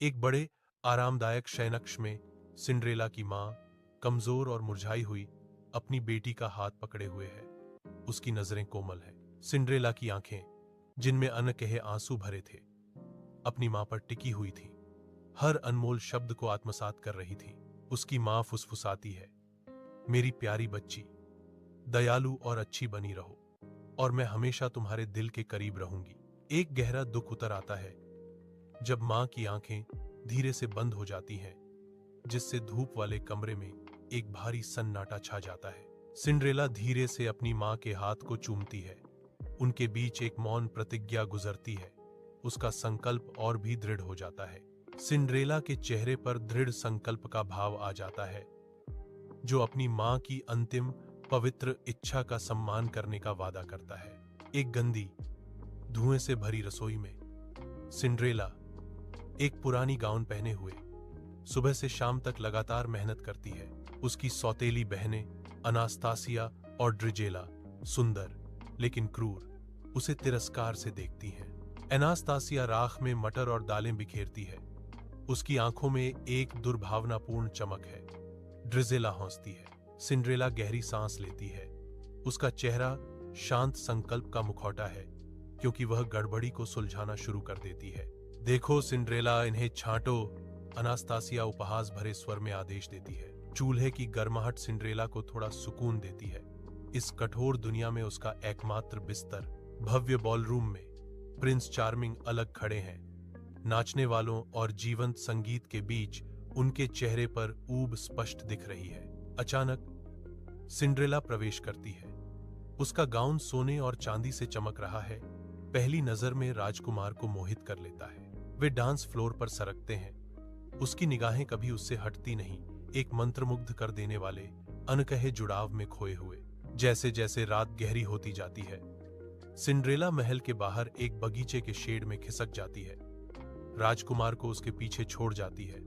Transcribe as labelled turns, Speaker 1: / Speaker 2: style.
Speaker 1: एक बड़े आरामदायक शयनकक्ष में सिंड्रेला की माँ, कमजोर और मुरझाई हुई, अपनी बेटी का हाथ पकड़े हुए है। उसकी नजरें कोमल है। सिंड्रेला की आंखें, जिनमें अनकहे आंसू भरे थे, अपनी मां पर टिकी हुई थी, हर अनमोल शब्द को आत्मसात कर रही थी। उसकी मां फुसफुसाती है, मेरी प्यारी बच्ची, दयालु और अच्छी बनी रहो, और मैं हमेशा तुम्हारे दिल के करीब रहूंगी। एक गहरा दुख उतर आता है जब मां की आंखें धीरे से बंद हो जाती हैं, जिससे धूप वाले कमरे में एक भारी सन्नाटा छा जाता है। सिंड्रेला धीरे से अपनी मां के हाथ को चूमती है। उनके बीच एक मौन प्रतिज्ञा गुजरती है। उसका संकल्प और भी दृढ़ हो जाता है। सिंड्रेला के चेहरे पर दृढ़ संकल्प का भाव आ जाता है, जो अपनी मां की अंतिम पवित्र इच्छा का सम्मान करने का वादा करता है। एक गंदी, धुएं से भरी रसोई में सिंड्रेला, एक पुरानी गाउन पहने हुए, सुबह से शाम तक लगातार मेहनत करती है। उसकी सौतेली बहनें अनास्तासिया और ड्रिजेला, सुंदर लेकिन क्रूर, उसे तिरस्कार से देखती हैं। एनास्तासिया राख में मटर और दालें बिखेरती है। उसकी आंखों में एक दुर्भावनापूर्ण चमक है। ड्रिजेला हंसती है। सिंड्रेला गहरी सांस लेती है। उसका चेहरा शांत संकल्प का मुखौटा है, क्योंकि वह गड़बड़ी को सुलझाना शुरू कर देती है। देखो सिंड्रेला, इन्हें छांटो, अनास्तासिया उपहास भरे स्वर में आदेश देती है। चूल्हे की गर्माहट सिंड्रेला को थोड़ा सुकून देती है। इस कठोर दुनिया में उसका एकमात्र बिस्तर, भव्य बॉलरूम में प्रिंस चार्मिंग अलग खड़े हैं। नाचने वालों और जीवंत संगीत के बीच उनके चेहरे पर ऊब स्पष्ट दिख रही है। अचानक सिंड्रेला प्रवेश करती है। उसका गाउन सोने और चांदी से चमक रहा है। पहली नजर में राजकुमार को मोहित कर लेता है। वे डांस फ्लोर पर सरकते हैं। उसकी निगाहें कभी उससे हटती नहीं, एक मंत्रमुग्ध कर देने वाले अनकहे जुड़ाव में खोए हुए। जैसे जैसे रात गहरी होती जाती है, सिंड्रेला महल के बाहर एक बगीचे के शेड में खिसक जाती है। राजकुमार को उसके पीछे छोड़ जाती है।